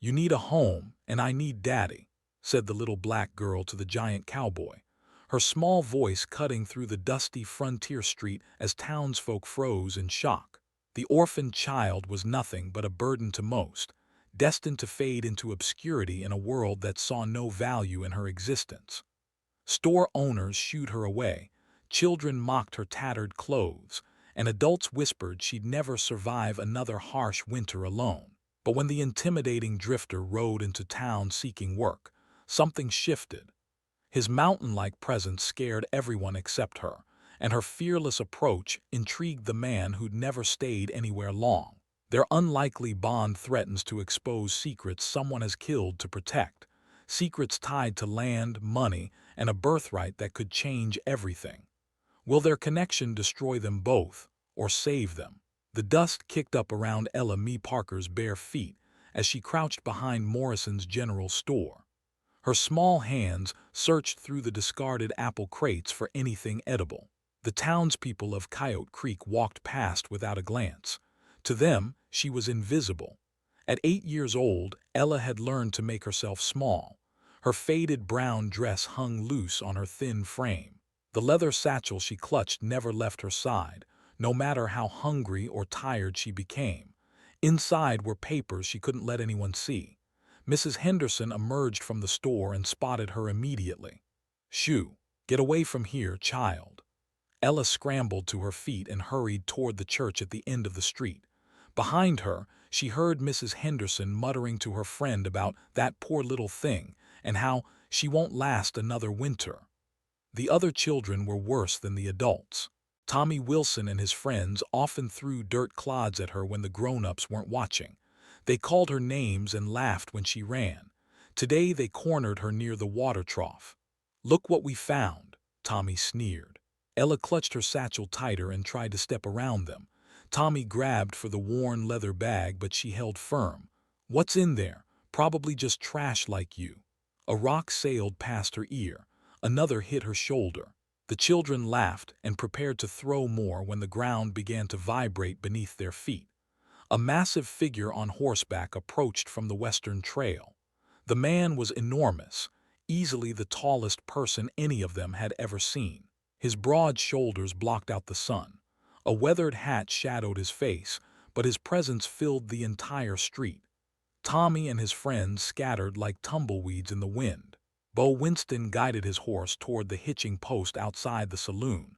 "You need a home, and I need Daddy," said the little black girl to the giant cowboy, her small voice cutting through the dusty frontier street as townsfolk froze in shock. The orphaned child was nothing but a burden to most, destined to fade into obscurity in a world that saw no value in her existence. Store owners shooed her away, children mocked her tattered clothes, and adults whispered she'd never survive another harsh winter alone. But when the intimidating drifter rode into town seeking work, something shifted. His mountain-like presence scared everyone except her, and her fearless approach intrigued the man who'd never stayed anywhere long. Their unlikely bond threatens to expose secrets someone has killed to protect, secrets tied to land, money, and a birthright that could change everything. Will their connection destroy them both, or save them? The dust kicked up around Ella Mee Parker's bare feet as she crouched behind Morrison's general store. Her small hands searched through the discarded apple crates for anything edible. The townspeople of Coyote Creek walked past without a glance. To them, she was invisible. At 8 years old, Ella had learned to make herself small. Her faded brown dress hung loose on her thin frame. The leather satchel she clutched never left her side, no matter how hungry or tired she became. Inside were papers she couldn't let anyone see. Mrs. Henderson emerged from the store and spotted her immediately. "Shoo! Get away from here, child." Ella scrambled to her feet and hurried toward the church at the end of the street. Behind her, she heard Mrs. Henderson muttering to her friend about that poor little thing and how she won't last another winter. The other children were worse than the adults. Tommy Wilson and his friends often threw dirt clods at her when the grown-ups weren't watching. They called her names and laughed when she ran. Today they cornered her near the water trough. "Look what we found," Tommy sneered. Ella clutched her satchel tighter and tried to step around them. Tommy grabbed for the worn leather bag, but she held firm. "What's in there? Probably just trash like you." A rock sailed past her ear. Another hit her shoulder. The children laughed and prepared to throw more when the ground began to vibrate beneath their feet. A massive figure on horseback approached from the western trail. The man was enormous, easily the tallest person any of them had ever seen. His broad shoulders blocked out the sun. A weathered hat shadowed his face, but his presence filled the entire street. Tommy and his friends scattered like tumbleweeds in the wind. Bo Winston guided his horse toward the hitching post outside the saloon.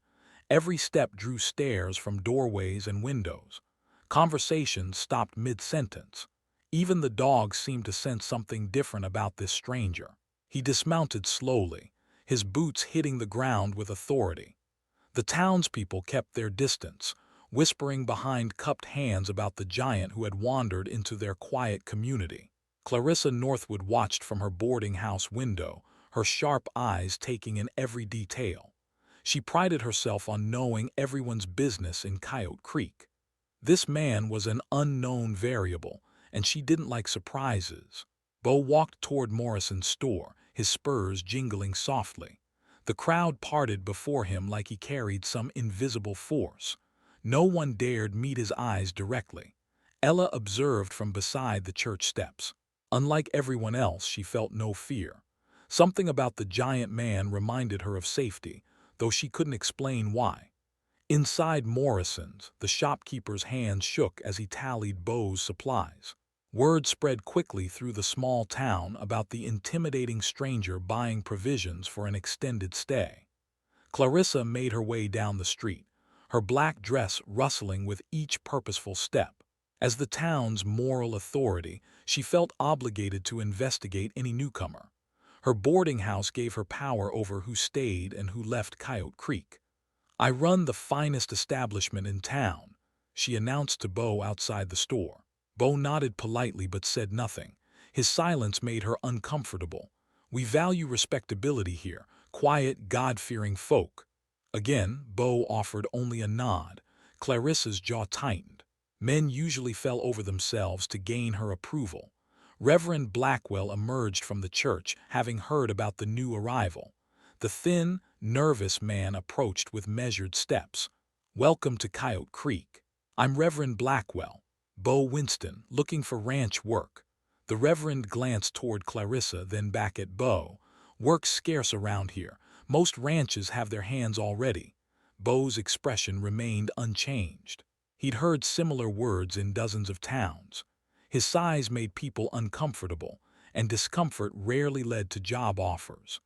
Every step drew stares from doorways and windows. Conversations stopped mid-sentence. Even the dog seemed to sense something different about this stranger. He dismounted slowly, his boots hitting the ground with authority. The townspeople kept their distance, whispering behind cupped hands about the giant who had wandered into their quiet community. Clarissa Northwood watched from her boarding house window, her sharp eyes taking in every detail. She prided herself on knowing everyone's business in Coyote Creek. This man was an unknown variable, and she didn't like surprises. Bo walked toward Morrison's store, his spurs jingling softly. The crowd parted before him like he carried some invisible force. No one dared meet his eyes directly. Ella observed from beside the church steps. Unlike everyone else, she felt no fear. Something about the giant man reminded her of safety, though she couldn't explain why. Inside Morrison's, the shopkeeper's hands shook as he tallied Bo's supplies. Word spread quickly through the small town about the intimidating stranger buying provisions for an extended stay. Clarissa made her way down the street, her black dress rustling with each purposeful step. As the town's moral authority, she felt obligated to investigate any newcomer. Her boarding house gave her power over who stayed and who left Coyote Creek. "I run the finest establishment in town," she announced to Bo outside the store. Bo nodded politely but said nothing. His silence made her uncomfortable. "We value respectability here, quiet, God-fearing folk." Again, Bo offered only a nod. Clarissa's jaw tightened. Men usually fell over themselves to gain her approval. Reverend Blackwell emerged from the church, having heard about the new arrival. The thin, nervous man approached with measured steps. "Welcome to Coyote Creek. I'm Reverend Blackwell, Bo Winston, looking for ranch work." The Reverend glanced toward Clarissa, then back at Bo. "Work's scarce around here. Most ranches have their hands already." Bo's expression remained unchanged. He'd heard similar words in dozens of towns. His size made people uncomfortable, and discomfort rarely led to job offers.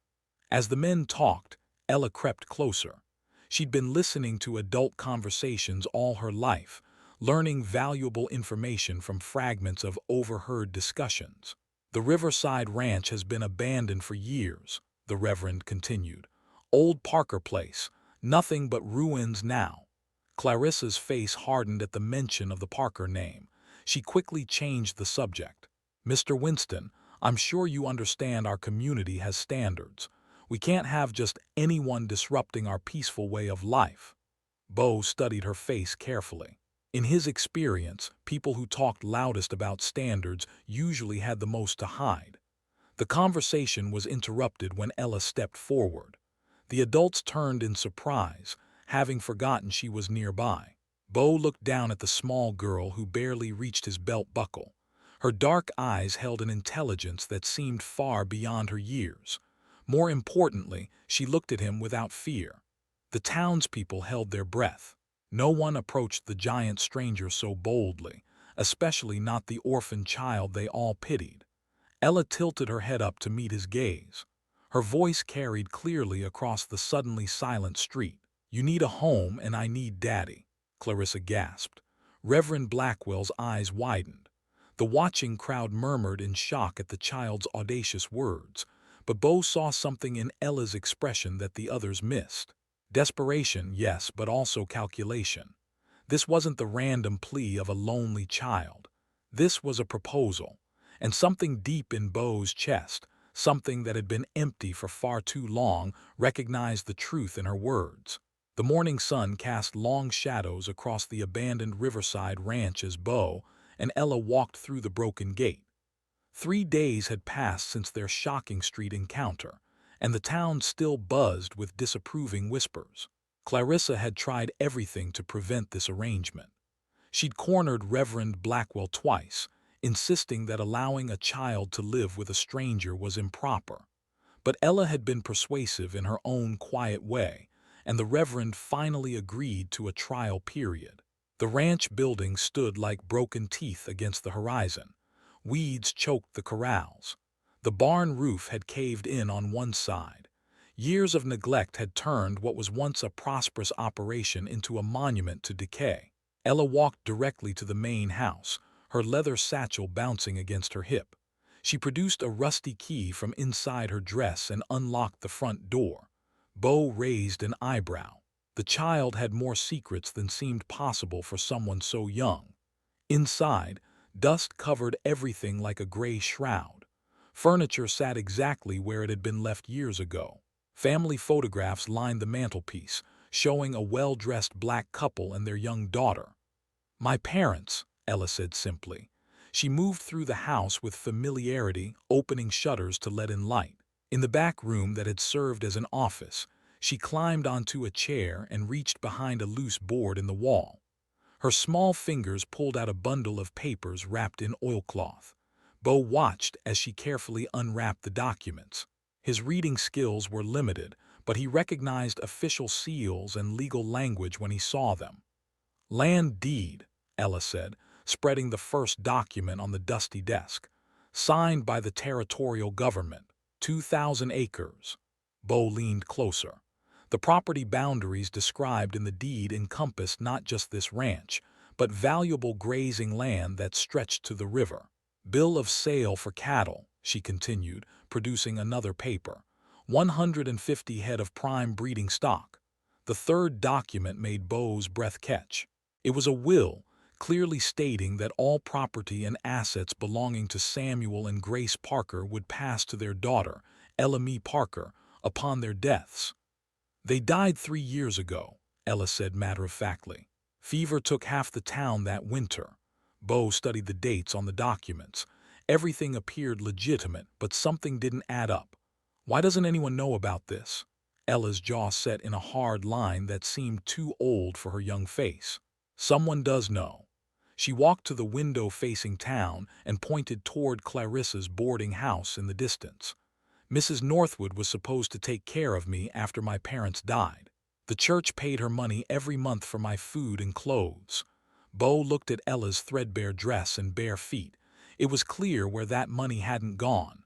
As the men talked, Ella crept closer. She'd been listening to adult conversations all her life, learning valuable information from fragments of overheard discussions. "The Riverside Ranch has been abandoned for years," the Reverend continued. "Old Parker Place, nothing but ruins now." Clarissa's face hardened at the mention of the Parker name. She quickly changed the subject. "Mr. Winston, I'm sure you understand our community has standards. We can't have just anyone disrupting our peaceful way of life." Bo studied her face carefully. In his experience, people who talked loudest about standards usually had the most to hide. The conversation was interrupted when Ella stepped forward. The adults turned in surprise, having forgotten she was nearby. Bo looked down at the small girl who barely reached his belt buckle. Her dark eyes held an intelligence that seemed far beyond her years. More importantly, she looked at him without fear. The townspeople held their breath. No one approached the giant stranger so boldly, especially not the orphan child they all pitied. Ella tilted her head up to meet his gaze. Her voice carried clearly across the suddenly silent street. "You need a home and I need Daddy," Clarissa gasped. Reverend Blackwell's eyes widened. The watching crowd murmured in shock at the child's audacious words, but Bo saw something in Ella's expression that the others missed. Desperation, yes, but also calculation. This wasn't the random plea of a lonely child. This was a proposal, and something deep in Bo's chest, something that had been empty for far too long, recognized the truth in her words. The morning sun cast long shadows across the abandoned Riverside Ranch as Bo and Ella walked through the broken gate. 3 days had passed since their shocking street encounter, and the town still buzzed with disapproving whispers. Clarissa had tried everything to prevent this arrangement. She'd cornered Reverend Blackwell twice, insisting that allowing a child to live with a stranger was improper. But Ella had been persuasive in her own quiet way, and the Reverend finally agreed to a trial period. The ranch building stood like broken teeth against the horizon. Weeds choked the corrals. The barn roof had caved in on one side. Years of neglect had turned what was once a prosperous operation into a monument to decay. Ella walked directly to the main house, her leather satchel bouncing against her hip. She produced a rusty key from inside her dress and unlocked the front door. Bo raised an eyebrow. The child had more secrets than seemed possible for someone so young. Inside, dust covered everything like a gray shroud. Furniture sat exactly where it had been left years ago. Family photographs lined the mantelpiece, showing a well-dressed black couple and their young daughter. "My parents," Ella said simply. She moved through the house with familiarity, opening shutters to let in light. In the back room that had served as an office, she climbed onto a chair and reached behind a loose board in the wall. Her small fingers pulled out a bundle of papers wrapped in oilcloth. Bo watched as she carefully unwrapped the documents. His reading skills were limited, but he recognized official seals and legal language when he saw them. "Land deed," Ella said, spreading the first document on the dusty desk. "Signed by the territorial government. 2,000 acres. Bo leaned closer. The property boundaries described in the deed encompassed not just this ranch, but valuable grazing land that stretched to the river. "Bill of sale for cattle," she continued, producing another paper. 150 head of prime breeding stock. The third document made Bo's breath catch. It was a will, clearly stating that all property and assets belonging to Samuel and Grace Parker would pass to their daughter, Ella Mee Parker, upon their deaths. "They died 3 years ago," Ella said matter-of-factly. "Fever took half the town that winter." Bo studied the dates on the documents. Everything appeared legitimate, but something didn't add up. "Why doesn't anyone know about this?" Ella's jaw set in a hard line that seemed too old for her young face. "Someone does know." She walked to the window facing town and pointed toward Clarissa's boarding house in the distance. Mrs. Northwood was supposed to take care of me after my parents died. The church paid her money every month for my food and clothes. Bo looked at Ella's threadbare dress and bare feet. It was clear where that money hadn't gone.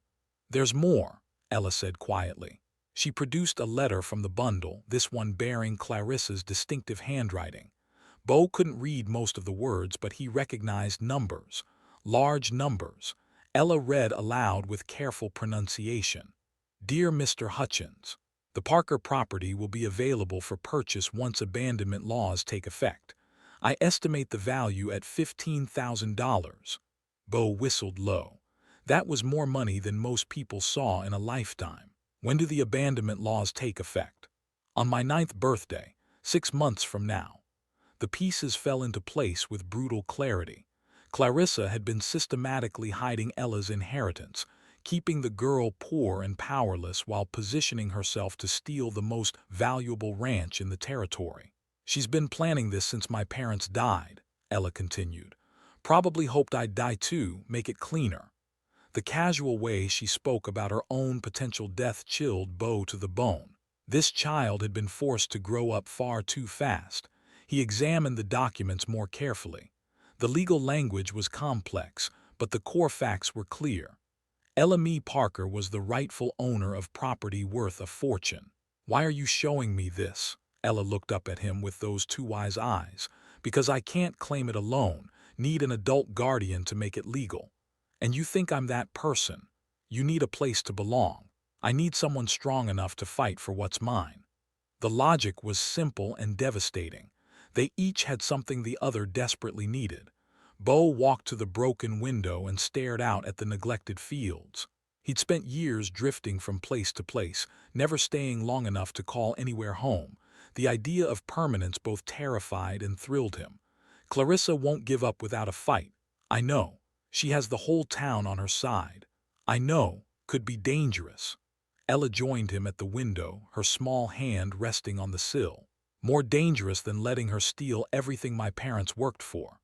"There's more," Ella said quietly. She produced a letter from the bundle, this one bearing Clarissa's distinctive handwriting. Bo couldn't read most of the words, but he recognized numbers. Large numbers. Ella read aloud with careful pronunciation. "Dear Mr. Hutchins, the Parker property will be available for purchase once abandonment laws take effect. I estimate the value at $15,000. Bo whistled low. That was more money than most people saw in a lifetime. "When do the abandonment laws take effect?" "On my 9th birthday, 6 months from now." The pieces fell into place with brutal clarity. Clarissa had been systematically hiding Ella's inheritance, keeping the girl poor and powerless while positioning herself to steal the most valuable ranch in the territory. "She's been planning this since my parents died," Ella continued. "Probably hoped I'd die too, make it cleaner." The casual way she spoke about her own potential death chilled Bo to the bone. This child had been forced to grow up far too fast. He examined the documents more carefully. The legal language was complex, but the core facts were clear. Ella Mae Parker was the rightful owner of property worth a fortune. "Why are you showing me this?" Ella looked up at him with those two wise eyes. "Because I can't claim it alone, need an adult guardian to make it legal. And you think I'm that person. You need a place to belong. I need someone strong enough to fight for what's mine." The logic was simple and devastating. They each had something the other desperately needed. Bo walked to the broken window and stared out at the neglected fields. He'd spent years drifting from place to place, never staying long enough to call anywhere home. The idea of permanence both terrified and thrilled him. "Clarissa won't give up without a fight. I know. She has the whole town on her side. I know. Could be dangerous." Ella joined him at the window, her small hand resting on the sill. "More dangerous than letting her steal everything my parents worked for."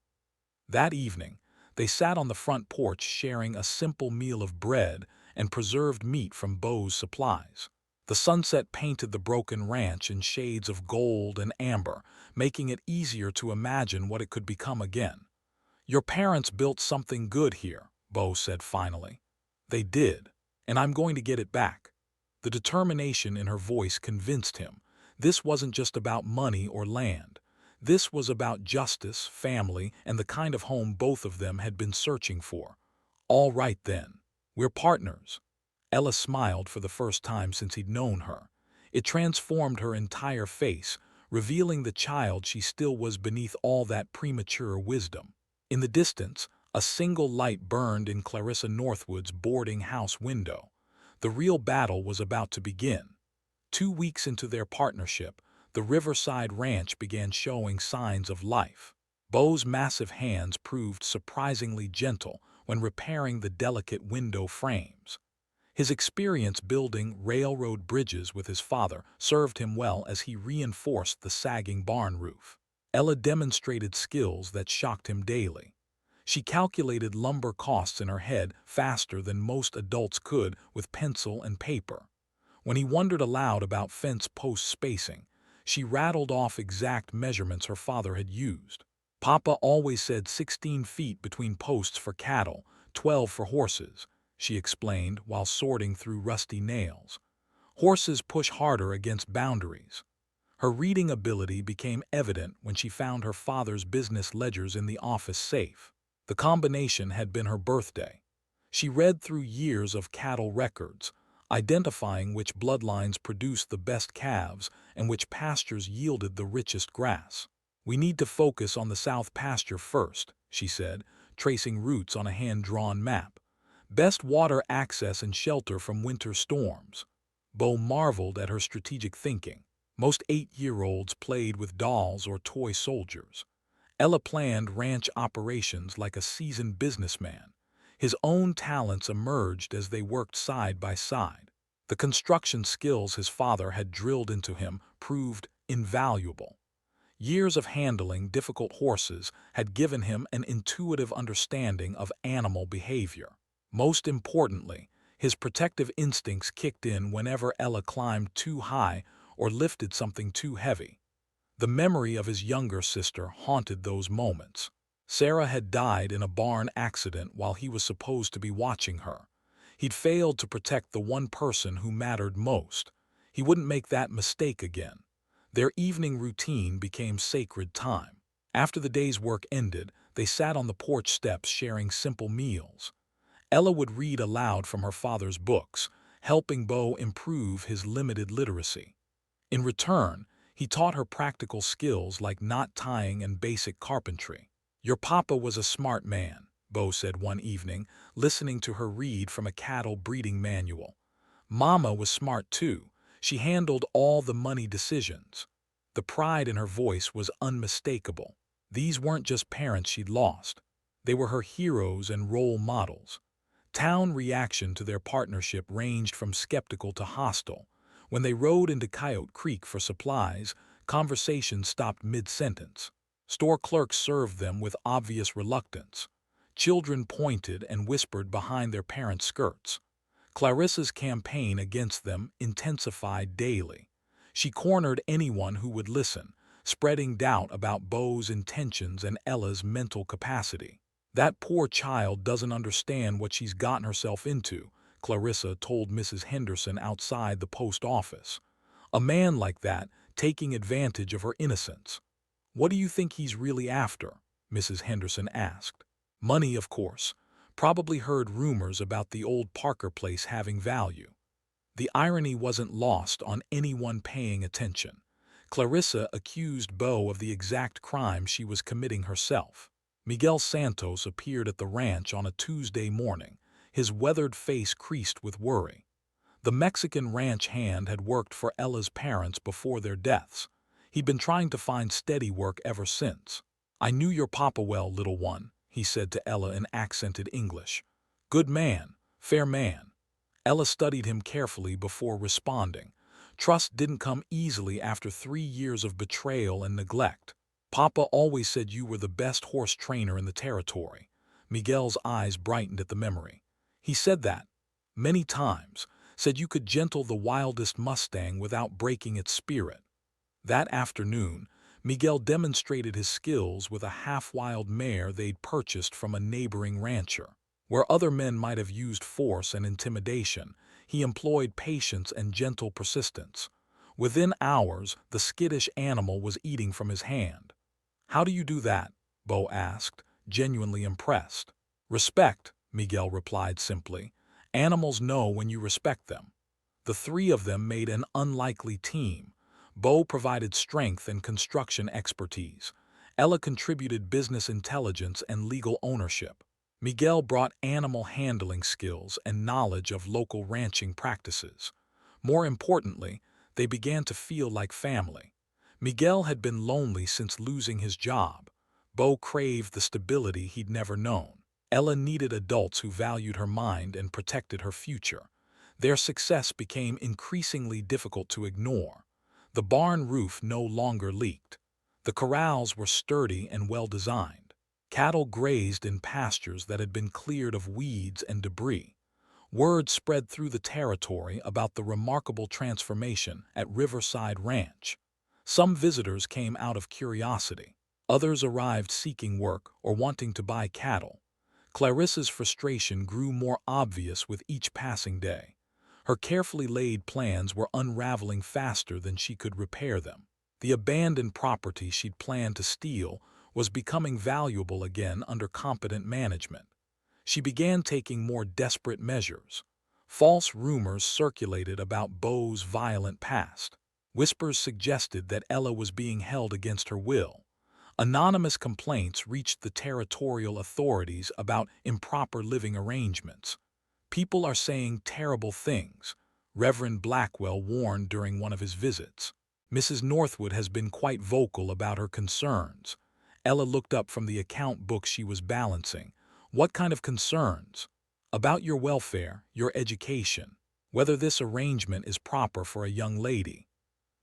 That evening, they sat on the front porch sharing a simple meal of bread and preserved meat from Bo's supplies. The sunset painted the broken ranch in shades of gold and amber, making it easier to imagine what it could become again. "Your parents built something good here," Bo said finally. "They did, and I'm going to get it back." The determination in her voice convinced him. This wasn't just about money or land. This was about justice, family, and the kind of home both of them had been searching for. "All right then. We're partners." Ella smiled for the first time since he'd known her. It transformed her entire face, revealing the child she still was beneath all that premature wisdom. In the distance, a single light burned in Clarissa Northwood's boarding house window. The real battle was about to begin. 2 weeks into their partnership, the Riverside Ranch began showing signs of life. Bo's massive hands proved surprisingly gentle when repairing the delicate window frames. His experience building railroad bridges with his father served him well as he reinforced the sagging barn roof. Ella demonstrated skills that shocked him daily. She calculated lumber costs in her head faster than most adults could with pencil and paper. When he wondered aloud about fence post spacing, she rattled off exact measurements her father had used. "Papa always said 16 feet between posts for cattle, 12 for horses," she explained while sorting through rusty nails. "Horses push harder against boundaries." Her reading ability became evident when she found her father's business ledgers in the office safe. The combination had been her birthday. She read through years of cattle records, identifying which bloodlines produced the best calves and which pastures yielded the richest grass. "We need to focus on the south pasture first," she said, tracing routes on a hand-drawn map. "Best water access and shelter from winter storms." Bo marveled at her strategic thinking. Most 8-year-olds played with dolls or toy soldiers. Ella planned ranch operations like a seasoned businessman. His own talents emerged as they worked side by side. The construction skills his father had drilled into him proved invaluable. Years of handling difficult horses had given him an intuitive understanding of animal behavior. Most importantly, his protective instincts kicked in whenever Ella climbed too high or lifted something too heavy. The memory of his younger sister haunted those moments. Sarah had died in a barn accident while he was supposed to be watching her. He'd failed to protect the one person who mattered most. He wouldn't make that mistake again. Their evening routine became sacred time. After the day's work ended, they sat on the porch steps sharing simple meals. Ella would read aloud from her father's books, helping Bo improve his limited literacy. In return, he taught her practical skills like knot tying and basic carpentry. "Your papa was a smart man," Bo said one evening, listening to her read from a cattle breeding manual. "Mama was smart too. She handled all the money decisions." The pride in her voice was unmistakable. These weren't just parents she'd lost. They were her heroes and role models. Town reaction to their partnership ranged from skeptical to hostile. When they rode into Coyote Creek for supplies, conversation stopped mid-sentence. Store clerks served them with obvious reluctance. Children pointed and whispered behind their parents' skirts. Clarissa's campaign against them intensified daily. She cornered anyone who would listen, spreading doubt about Bo's intentions and Ella's mental capacity. "That poor child doesn't understand what she's gotten herself into," Clarissa told Mrs. Henderson outside the post office. "A man like that taking advantage of her innocence." "What do you think he's really after?" Mrs. Henderson asked. "Money, of course. Probably heard rumors about the old Parker place having value." The irony wasn't lost on anyone paying attention. Clarissa accused Bo of the exact crime she was committing herself. Miguel Santos appeared at the ranch on a Tuesday morning, his weathered face creased with worry. The Mexican ranch hand had worked for Ella's parents before their deaths. He'd been trying to find steady work ever since. "I knew your papa well, little one," he said to Ella in accented English. "Good man, fair man." Ella studied him carefully before responding. Trust didn't come easily after 3 years of betrayal and neglect. "Papa always said you were the best horse trainer in the territory." Miguel's eyes brightened at the memory. "He said that many times, said you could gentle the wildest Mustang without breaking its spirit." That afternoon, Miguel demonstrated his skills with a half-wild mare they'd purchased from a neighboring rancher. Where other men might have used force and intimidation, he employed patience and gentle persistence. Within hours, the skittish animal was eating from his hand. "How do you do that?" Bo asked, genuinely impressed. "Respect," Miguel replied simply. "Animals know when you respect them." The three of them made an unlikely team. Bo provided strength and construction expertise. Ella contributed business intelligence and legal ownership. Miguel brought animal handling skills and knowledge of local ranching practices. More importantly, they began to feel like family. Miguel had been lonely since losing his job. Bo craved the stability he'd never known. Ella needed adults who valued her mind and protected her future. Their success became increasingly difficult to ignore. The barn roof no longer leaked. The corrals were sturdy and well-designed. Cattle grazed in pastures that had been cleared of weeds and debris. Word spread through the territory about the remarkable transformation at Riverside Ranch. Some visitors came out of curiosity. Others arrived seeking work or wanting to buy cattle. Clarissa's frustration grew more obvious with each passing day. Her carefully laid plans were unraveling faster than she could repair them. The abandoned property she'd planned to steal was becoming valuable again under competent management. She began taking more desperate measures. False rumors circulated about Bo's violent past. Whispers suggested that Ella was being held against her will. Anonymous complaints reached the territorial authorities about improper living arrangements. "People are saying terrible things," Reverend Blackwell warned during one of his visits. "Mrs. Northwood has been quite vocal about her concerns." Ella looked up from the account book she was balancing. "What kind of concerns?" "About your welfare, your education, whether this arrangement is proper for a young lady."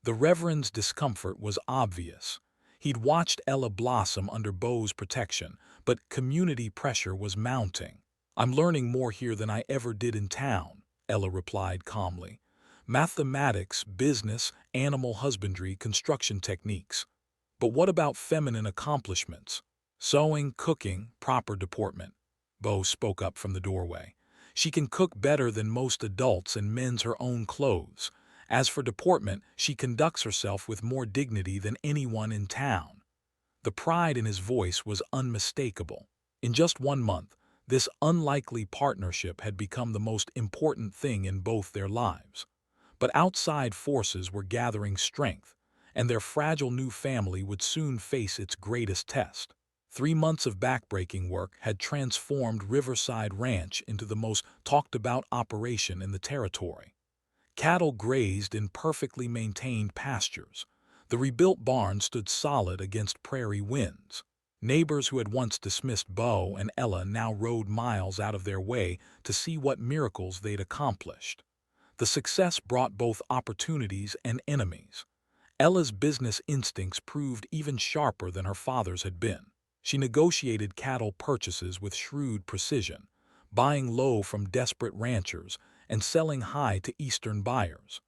The Reverend's discomfort was obvious. He'd watched Ella blossom under Bo's protection, but community pressure was mounting. "I'm learning more here than I ever did in town," Ella replied calmly. "Mathematics, business, animal husbandry, construction techniques. But what about feminine accomplishments? Sewing, cooking, proper deportment?" Bo spoke up from the doorway. "She can cook better than most adults and mends her own clothes. As for deportment, she conducts herself with more dignity than anyone in town." The pride in his voice was unmistakable. In just 1 month, this unlikely partnership had become the most important thing in both their lives. But outside forces were gathering strength, and their fragile new family would soon face its greatest test. 3 months of backbreaking work had transformed Riverside Ranch into the most talked-about operation in the territory. Cattle grazed in perfectly maintained pastures. The rebuilt barn stood solid against prairie winds. Neighbors who had once dismissed Bo and Ella now rode miles out of their way to see what miracles they'd accomplished. The success brought both opportunities and enemies. Ella's business instincts proved even sharper than her father's had been. She negotiated cattle purchases with shrewd precision, buying low from desperate ranchers and selling high to Eastern buyers.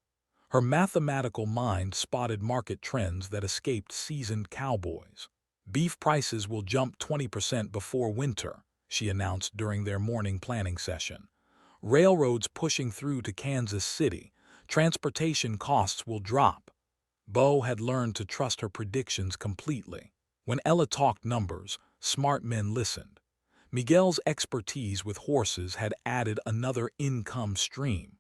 Her mathematical mind spotted market trends that escaped seasoned cowboys. "Beef prices will jump 20% before winter," she announced during their morning planning session. "Railroads pushing through to Kansas City. Transportation costs will drop." Bo had learned to trust her predictions completely. When Ella talked numbers, smart men listened. Miguel's expertise with horses had added another income stream.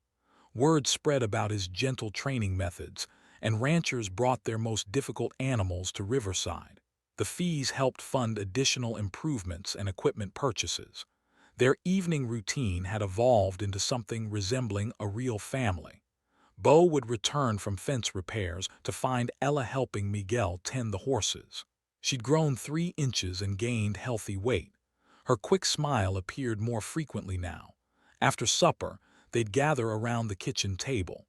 Word spread about his gentle training methods, and ranchers brought their most difficult animals to Riverside. The fees helped fund additional improvements and equipment purchases. Their evening routine had evolved into something resembling a real family. Bo would return from fence repairs to find Ella helping Miguel tend the horses. She'd grown 3 inches and gained healthy weight. Her quick smile appeared more frequently now. After supper, they'd gather around the kitchen table.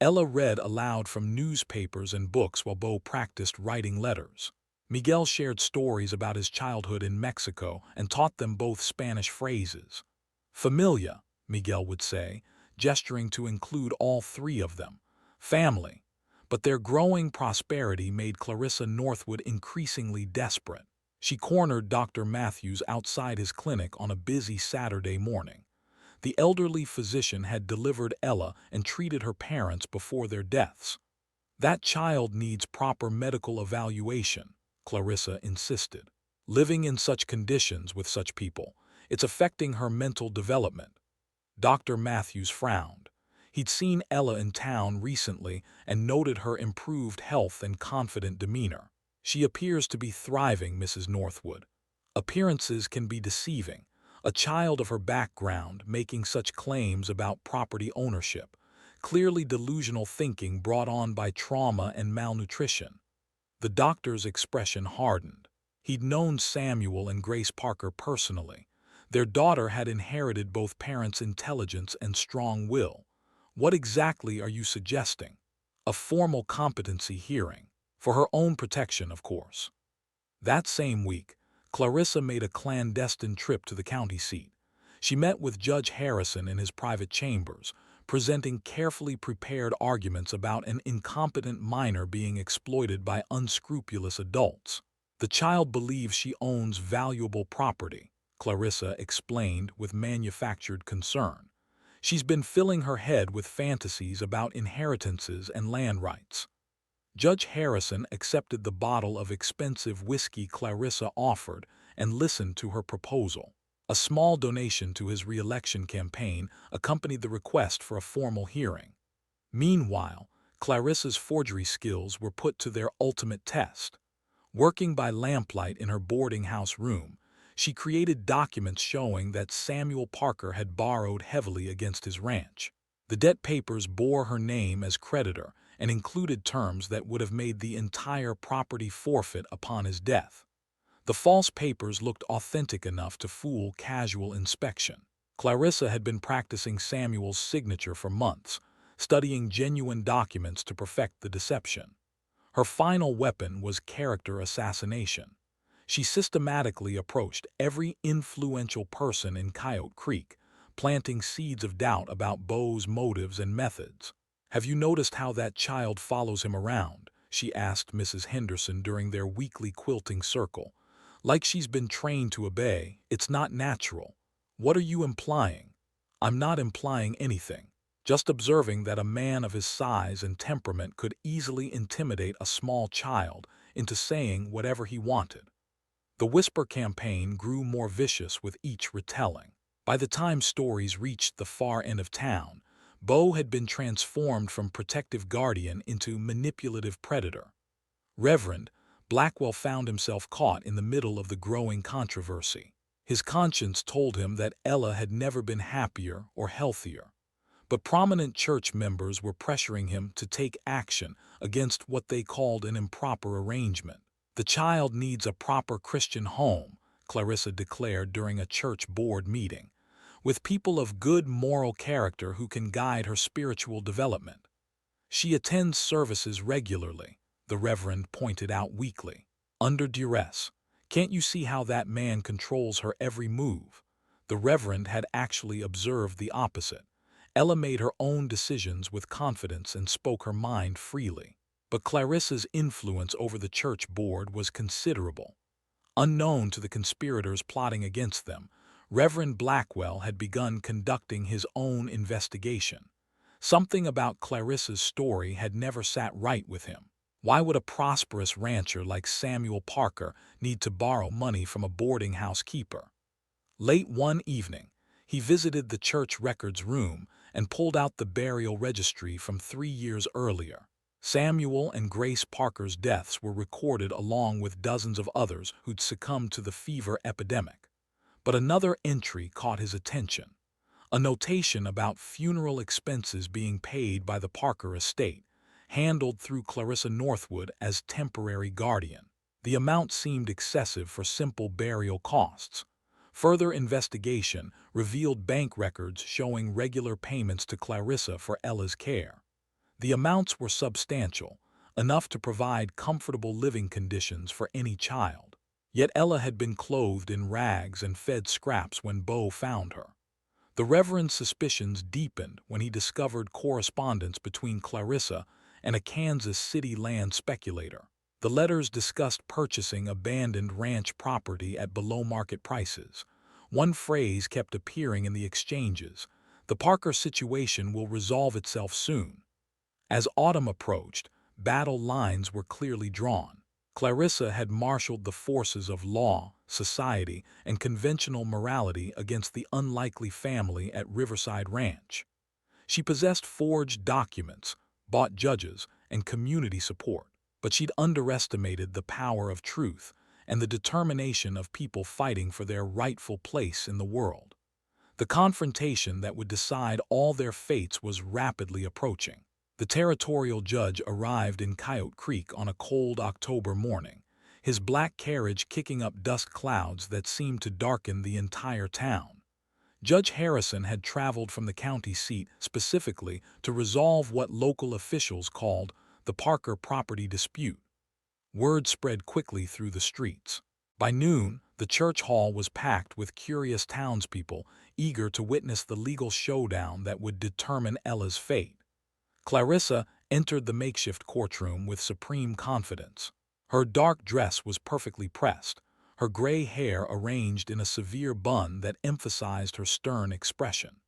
Ella read aloud from newspapers and books while Bo practiced writing letters. Miguel shared stories about his childhood in Mexico and taught them both Spanish phrases. "Familia," Miguel would say, gesturing to include all three of them. Family. But their growing prosperity made Clarissa Northwood increasingly desperate. She cornered Dr. Matthews outside his clinic on a busy Saturday morning. The elderly physician had delivered Ella and treated her parents before their deaths. "That child needs proper medical evaluation," Clarissa insisted. "Living in such conditions with such people, it's affecting her mental development." Dr. Matthews frowned. He'd seen Ella in town recently and noted her improved health and confident demeanor. "She appears to be thriving, Mrs. Northwood." Appearances can be deceiving. A child of her background making such claims about property ownership. Clearly delusional thinking brought on by trauma and malnutrition. The doctor's expression hardened. He'd known Samuel and Grace Parker personally. Their daughter had inherited both parents' intelligence and strong will. "What exactly are you suggesting?" "A formal competency hearing. For her own protection, of course." That same week, Clarissa made a clandestine trip to the county seat. She met with Judge Harrison in his private chambers, presenting carefully prepared arguments about an incompetent minor being exploited by unscrupulous adults. "The child believes she owns valuable property," Clarissa explained with manufactured concern. "She's been filling her head with fantasies about inheritances and land rights." Judge Harrison accepted the bottle of expensive whiskey Clarissa offered and listened to her proposal. A small donation to his re-election campaign accompanied the request for a formal hearing. Meanwhile, Clarissa's forgery skills were put to their ultimate test. Working by lamplight in her boarding house room, she created documents showing that Samuel Parker had borrowed heavily against his ranch. The debt papers bore her name as creditor and included terms that would have made the entire property forfeit upon his death. The false papers looked authentic enough to fool casual inspection. Clarissa had been practicing Samuel's signature for months, studying genuine documents to perfect the deception. Her final weapon was character assassination. She systematically approached every influential person in Coyote Creek, planting seeds of doubt about Bo's motives and methods. "Have you noticed how that child follows him around?" she asked Mrs. Henderson during their weekly quilting circle. "Like she's been trained to obey. It's not natural." "What are you implying?" "I'm not implying anything. Just observing that a man of his size and temperament could easily intimidate a small child into saying whatever he wanted." The whisper campaign grew more vicious with each retelling. By the time stories reached the far end of town, Bo had been transformed from protective guardian into manipulative predator. Reverend Blackwell found himself caught in the middle of the growing controversy. His conscience told him that Ella had never been happier or healthier. But prominent church members were pressuring him to take action against what they called an improper arrangement. "The child needs a proper Christian home," Clarissa declared during a church board meeting, "with people of good moral character who can guide her spiritual development." "She attends services regularly," the Reverend pointed out weakly. "Under duress. Can't you see how that man controls her every move?" The Reverend had actually observed the opposite. Ella made her own decisions with confidence and spoke her mind freely. But Clarissa's influence over the church board was considerable. Unknown to the conspirators plotting against them, Reverend Blackwell had begun conducting his own investigation. Something about Clarissa's story had never sat right with him. Why would a prosperous rancher like Samuel Parker need to borrow money from a boarding house keeper? Late one evening, he visited the church records room and pulled out the burial registry from 3 years earlier. Samuel and Grace Parker's deaths were recorded along with dozens of others who'd succumbed to the fever epidemic. But another entry caught his attention. A notation about funeral expenses being paid by the Parker estate, handled through Clarissa Northwood as temporary guardian. The amount seemed excessive for simple burial costs. Further investigation revealed bank records showing regular payments to Clarissa for Ella's care. The amounts were substantial, enough to provide comfortable living conditions for any child. Yet Ella had been clothed in rags and fed scraps when Bo found her. The Reverend's suspicions deepened when he discovered correspondence between Clarissa and a Kansas City land speculator. The letters discussed purchasing abandoned ranch property at below-market prices. One phrase kept appearing in the exchanges: "The Parker situation will resolve itself soon." As autumn approached, battle lines were clearly drawn. Clarissa had marshaled the forces of law, society, and conventional morality against the unlikely family at Riverside Ranch. She possessed forged documents, bought judges, and community support, but she'd underestimated the power of truth and the determination of people fighting for their rightful place in the world. The confrontation that would decide all their fates was rapidly approaching. The territorial judge arrived in Coyote Creek on a cold October morning, his black carriage kicking up dust clouds that seemed to darken the entire town. Judge Harrison had traveled from the county seat specifically to resolve what local officials called the Parker property dispute. Word spread quickly through the streets. By noon, the church hall was packed with curious townspeople eager to witness the legal showdown that would determine Ella's fate. Clarissa entered the makeshift courtroom with supreme confidence. Her dark dress was perfectly pressed, her gray hair arranged in a severe bun that emphasized her stern expression.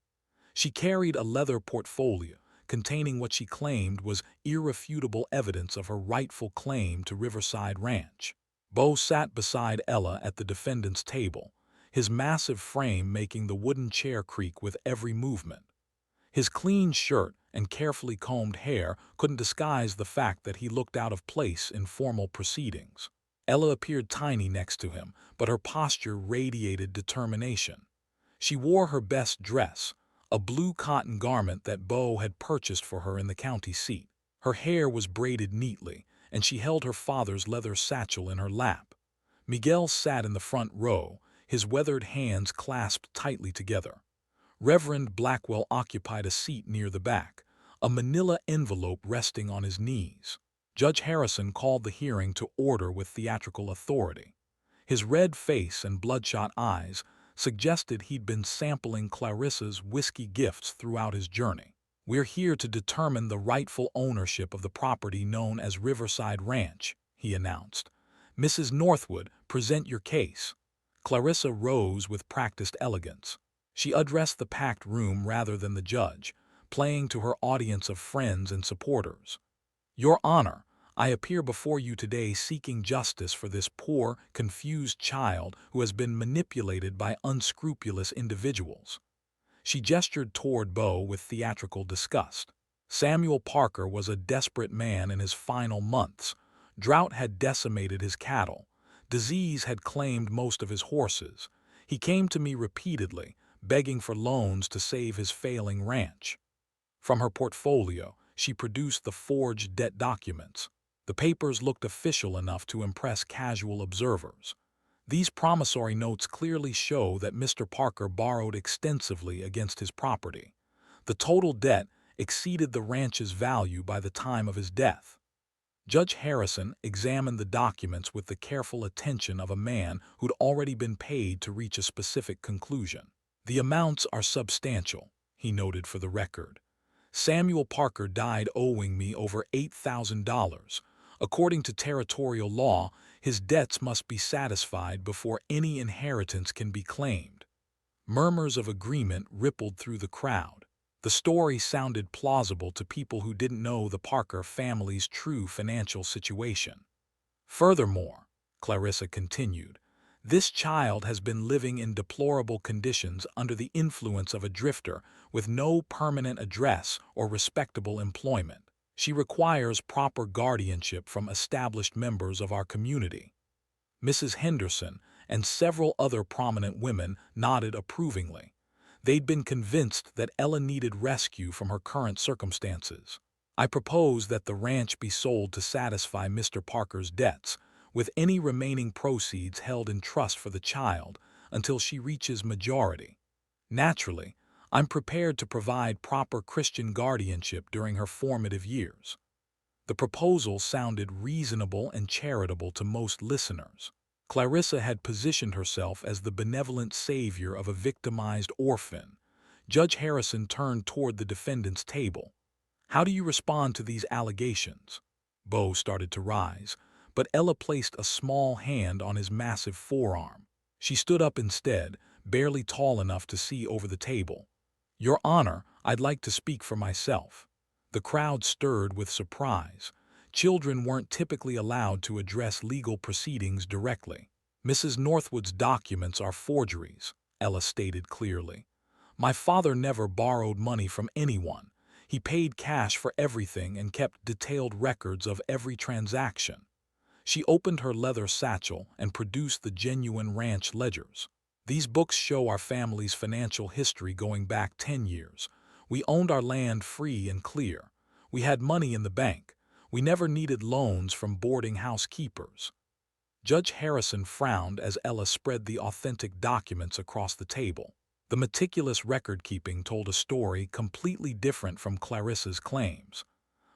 She carried a leather portfolio containing what she claimed was irrefutable evidence of her rightful claim to Riverside Ranch. Bo sat beside Ella at the defendant's table, his massive frame making the wooden chair creak with every movement. His clean shirt and carefully combed hair couldn't disguise the fact that he looked out of place in formal proceedings. Ella appeared tiny next to him, but her posture radiated determination. She wore her best dress, a blue cotton garment that Bo had purchased for her in the county seat. Her hair was braided neatly, and she held her father's leather satchel in her lap. Miguel sat in the front row, his weathered hands clasped tightly together. Reverend Blackwell occupied a seat near the back, a manila envelope resting on his knees. Judge Harrison called the hearing to order with theatrical authority. His red face and bloodshot eyes suggested he'd been sampling Clarissa's whiskey gifts throughout his journey. "We're here to determine the rightful ownership of the property known as Riverside Ranch," he announced. "Mrs. Northwood, present your case." Clarissa rose with practiced elegance. She addressed the packed room rather than the judge, playing to her audience of friends and supporters. "Your Honor, I appear before you today seeking justice for this poor, confused child who has been manipulated by unscrupulous individuals." She gestured toward Bo with theatrical disgust. Samuel Parker was a desperate man in his final months. Drought had decimated his cattle. Disease had claimed most of his horses. He came to me repeatedly, begging for loans to save his failing ranch. From her portfolio, she produced the forged debt documents. The papers looked official enough to impress casual observers. These promissory notes clearly show that Mr. Parker borrowed extensively against his property. The total debt exceeded the ranch's value by the time of his death. Judge Harrison examined the documents with the careful attention of a man who'd already been paid to reach a specific conclusion. "The amounts are substantial," he noted for the record. "Samuel Parker died owing me over $8,000. According to territorial law, his debts must be satisfied before any inheritance can be claimed." Murmurs of agreement rippled through the crowd. The story sounded plausible to people who didn't know the Parker family's true financial situation. "Furthermore," Clarissa continued, "this child has been living in deplorable conditions under the influence of a drifter with no permanent address or respectable employment. She requires proper guardianship from established members of our community." Mrs. Henderson and several other prominent women nodded approvingly. They'd been convinced that Ella needed rescue from her current circumstances. "I propose that the ranch be sold to satisfy Mr. Parker's debts, with any remaining proceeds held in trust for the child until she reaches majority. Naturally, I'm prepared to provide proper Christian guardianship during her formative years." The proposal sounded reasonable and charitable to most listeners. Clarissa had positioned herself as the benevolent savior of a victimized orphan. Judge Harrison turned toward the defendant's table. "How do you respond to these allegations?" Bo started to rise, but Ella placed a small hand on his massive forearm. She stood up instead, barely tall enough to see over the table. "Your Honor, I'd like to speak for myself." The crowd stirred with surprise. Children weren't typically allowed to address legal proceedings directly. "Mrs. Northwood's documents are forgeries," Ella stated clearly. "My father never borrowed money from anyone. He paid cash for everything and kept detailed records of every transaction." She opened her leather satchel and produced the genuine ranch ledgers. "These books show our family's financial history going back 10 years. We owned our land free and clear. We had money in the bank. We never needed loans from boarding house keepers." Judge Harrison frowned as Ella spread the authentic documents across the table. The meticulous record-keeping told a story completely different from Clarissa's claims.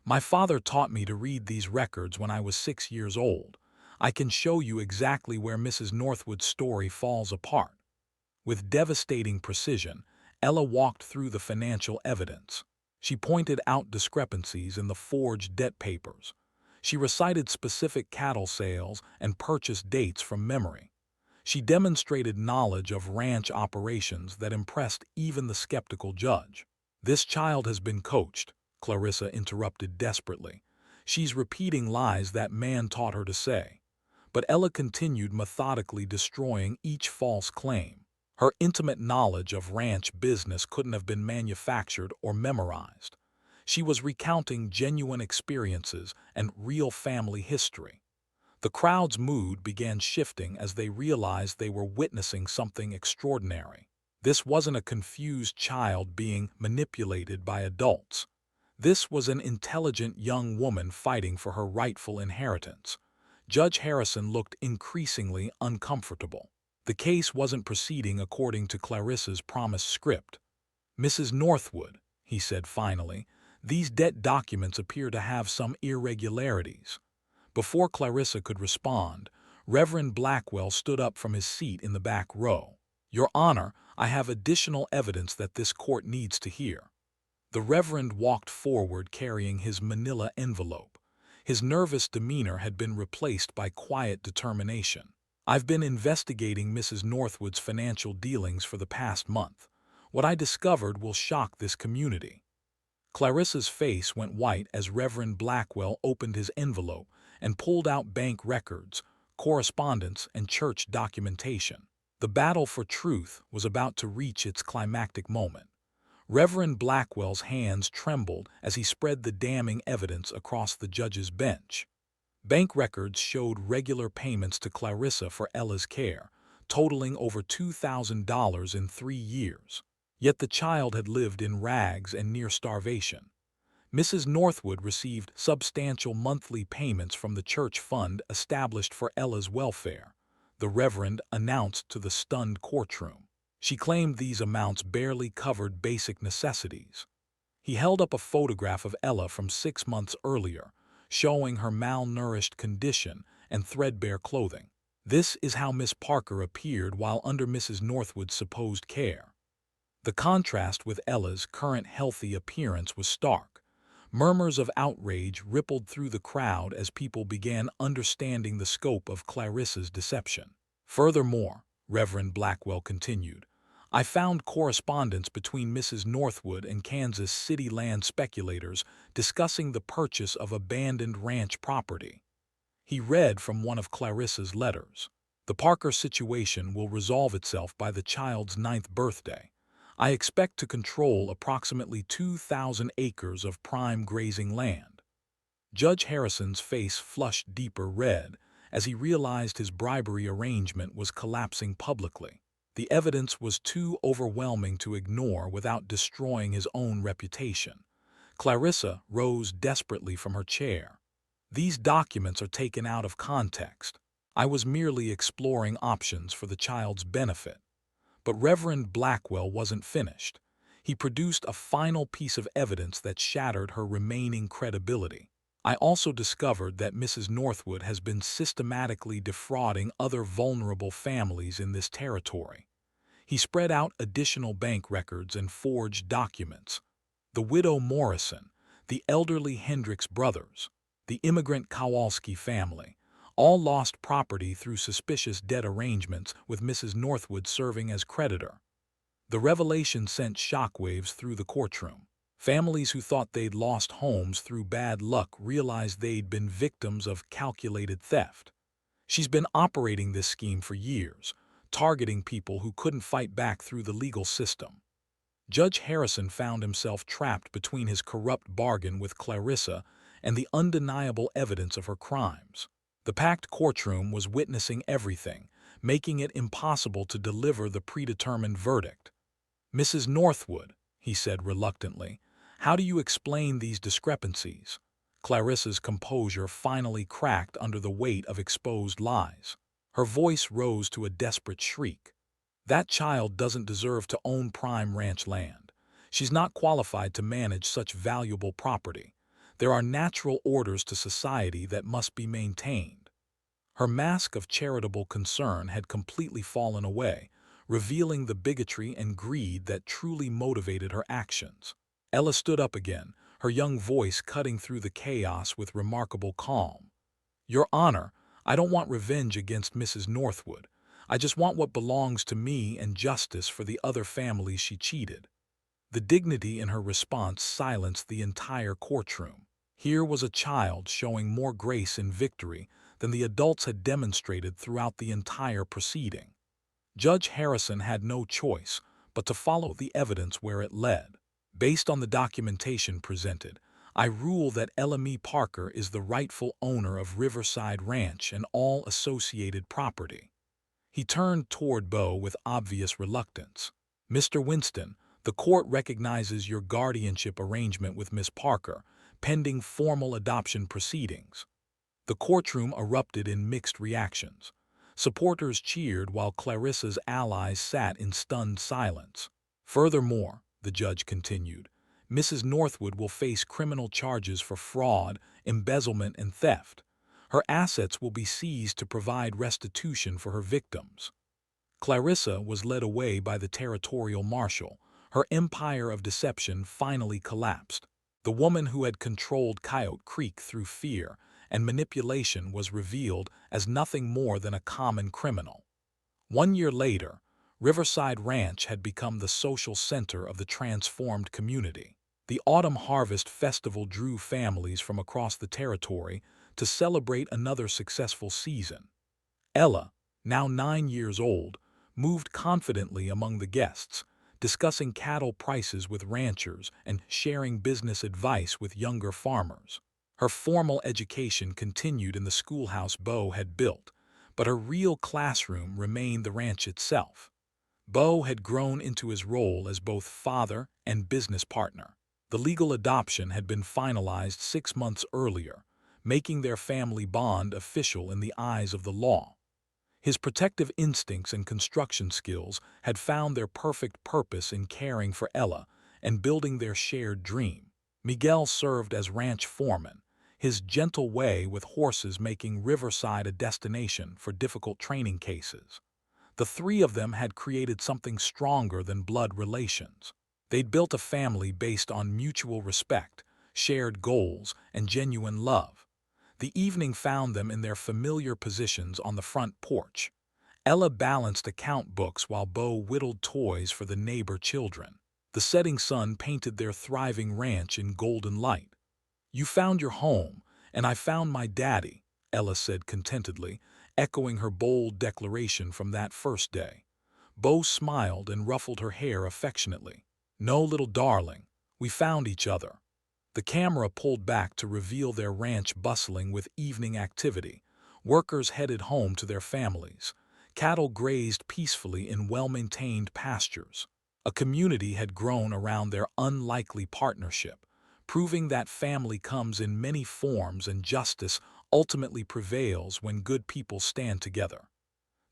"My father taught me to read these records when I was 6 years old. I can show you exactly where Mrs. Northwood's story falls apart." With devastating precision, Ella walked through the financial evidence. She pointed out discrepancies in the forged debt papers. She recited specific cattle sales and purchase dates from memory. She demonstrated knowledge of ranch operations that impressed even the skeptical judge. "This child has been coached," Clarissa interrupted desperately. "She's repeating lies that man taught her to say." But Ella continued methodically destroying each false claim. Her intimate knowledge of ranch business couldn't have been manufactured or memorized. She was recounting genuine experiences and real family history. The crowd's mood began shifting as they realized they were witnessing something extraordinary. This wasn't a confused child being manipulated by adults. This was an intelligent young woman fighting for her rightful inheritance. Judge Harrison looked increasingly uncomfortable. The case wasn't proceeding according to Clarissa's promised script. "Mrs. Northwood," he said finally, These debt documents appear to have some irregularities. Before Clarissa could respond, Reverend Blackwell stood up from his seat in the back row. "Your Honor, I have additional evidence that this court needs to hear." The Reverend walked forward carrying his manila envelope. His nervous demeanor had been replaced by quiet determination. "I've been investigating Mrs. Northwood's financial dealings for the past month. What I discovered will shock this community." Clarissa's face went white as Reverend Blackwell opened his envelope and pulled out bank records, correspondence, and church documentation. The battle for truth was about to reach its climactic moment. Reverend Blackwell's hands trembled as he spread the damning evidence across the judge's bench. Bank records showed regular payments to Clarissa for Ella's care, totaling over $2,000 in 3 years. Yet the child had lived in rags and near starvation. Mrs. Northwood received substantial monthly payments from the church fund established for Ella's welfare, the Reverend announced to the stunned courtroom. She claimed these amounts barely covered basic necessities. He held up a photograph of Ella from 6 months earlier, showing her malnourished condition and threadbare clothing. "This is how Miss Parker appeared while under Mrs. Northwood's supposed care." The contrast with Ella's current healthy appearance was stark. Murmurs of outrage rippled through the crowd as people began understanding the scope of Clarissa's deception. "Furthermore," Reverend Blackwell continued, "I found correspondence between Mrs. Northwood and Kansas City land speculators discussing the purchase of abandoned ranch property." He read from one of Clarissa's letters. "The Parker situation will resolve itself by the child's 9th birthday. I expect to control approximately 2,000 acres of prime grazing land." Judge Harrison's face flushed deeper red as he realized his bribery arrangement was collapsing publicly. The evidence was too overwhelming to ignore without destroying his own reputation. Clarissa rose desperately from her chair. "These documents are taken out of context. I was merely exploring options for the child's benefit." But Reverend Blackwell wasn't finished. He produced a final piece of evidence that shattered her remaining credibility. "I also discovered that Mrs. Northwood has been systematically defrauding other vulnerable families in this territory." He spread out additional bank records and forged documents. The widow Morrison, the elderly Hendricks brothers, the immigrant Kowalski family, all lost property through suspicious debt arrangements with Mrs. Northwood serving as creditor. The revelation sent shockwaves through the courtroom. Families who thought they'd lost homes through bad luck realized they'd been victims of calculated theft. "She's been operating this scheme for years, targeting people who couldn't fight back through the legal system." Judge Harrison found himself trapped between his corrupt bargain with Clarissa and the undeniable evidence of her crimes. The packed courtroom was witnessing everything, making it impossible to deliver the predetermined verdict. "Mrs. Northwood," he said reluctantly, "how do you explain these discrepancies?" Clarissa's composure finally cracked under the weight of exposed lies. Her voice rose to a desperate shriek. "That child doesn't deserve to own prime ranch land. She's not qualified to manage such valuable property. There are natural orders to society that must be maintained." Her mask of charitable concern had completely fallen away, revealing the bigotry and greed that truly motivated her actions. Ella stood up again, her young voice cutting through the chaos with remarkable calm. "Your Honor, I don't want revenge against Mrs. Northwood. I just want what belongs to me and justice for the other families she cheated." The dignity in her response silenced the entire courtroom. Here was a child showing more grace in victory than the adults had demonstrated throughout the entire proceeding. Judge Harrison had no choice but to follow the evidence where it led. "Based on the documentation presented, I rule that Ella Mee Parker is the rightful owner of Riverside Ranch and all associated property." He turned toward Bo with obvious reluctance. "Mr. Winston, the court recognizes your guardianship arrangement with Miss Parker, pending formal adoption proceedings." The courtroom erupted in mixed reactions. Supporters cheered while Clarissa's allies sat in stunned silence. "Furthermore," the judge continued, Mrs. Northwood will face criminal charges for fraud, embezzlement, and theft. Her assets will be seized to provide restitution for her victims. Clarissa was led away by the territorial marshal. Her empire of deception finally collapsed. The woman who had controlled Coyote Creek through fear and manipulation was revealed as nothing more than a common criminal. 1 year later, Riverside Ranch had become the social center of the transformed community. The Autumn Harvest Festival drew families from across the territory to celebrate another successful season. Ella, now 9 years old, moved confidently among the guests, discussing cattle prices with ranchers and sharing business advice with younger farmers. Her formal education continued in the schoolhouse Bo had built, but her real classroom remained the ranch itself. Bo had grown into his role as both father and business partner. The legal adoption had been finalized 6 months earlier, making their family bond official in the eyes of the law. His protective instincts and construction skills had found their perfect purpose in caring for Ella and building their shared dream. Miguel served as ranch foreman, his gentle way with horses making Riverside a destination for difficult training cases. The three of them had created something stronger than blood relations. They'd built a family based on mutual respect, shared goals, and genuine love. The evening found them in their familiar positions on the front porch. Ella balanced account books while Bo whittled toys for the neighbor children. The setting sun painted their thriving ranch in golden light. "You found your home, and I found my daddy," Ella said contentedly, echoing her bold declaration from that first day. Bo smiled and ruffled her hair affectionately. "No, little darling, we found each other." The camera pulled back to reveal their ranch bustling with evening activity. Workers headed home to their families. Cattle grazed peacefully in well-maintained pastures. A community had grown around their unlikely partnership, proving that family comes in many forms and justice ultimately prevails when good people stand together.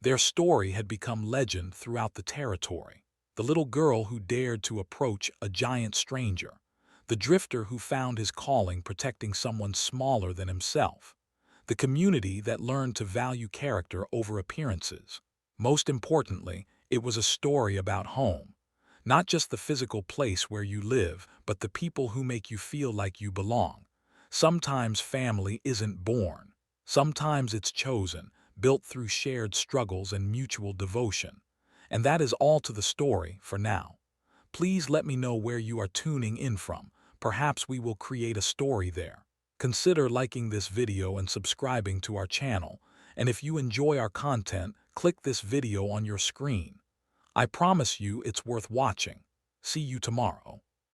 Their story had become legend throughout the territory. The little girl who dared to approach a giant stranger. The drifter who found his calling protecting someone smaller than himself. The community that learned to value character over appearances. Most importantly, it was a story about home. Not just the physical place where you live, but the people who make you feel like you belong. Sometimes family isn't born. Sometimes it's chosen, built through shared struggles and mutual devotion. And that is all to the story for now. Please let me know where you are tuning in from. Perhaps we will create a story there. Consider liking this video and subscribing to our channel. And if you enjoy our content, click this video on your screen. I promise you it's worth watching. See you tomorrow.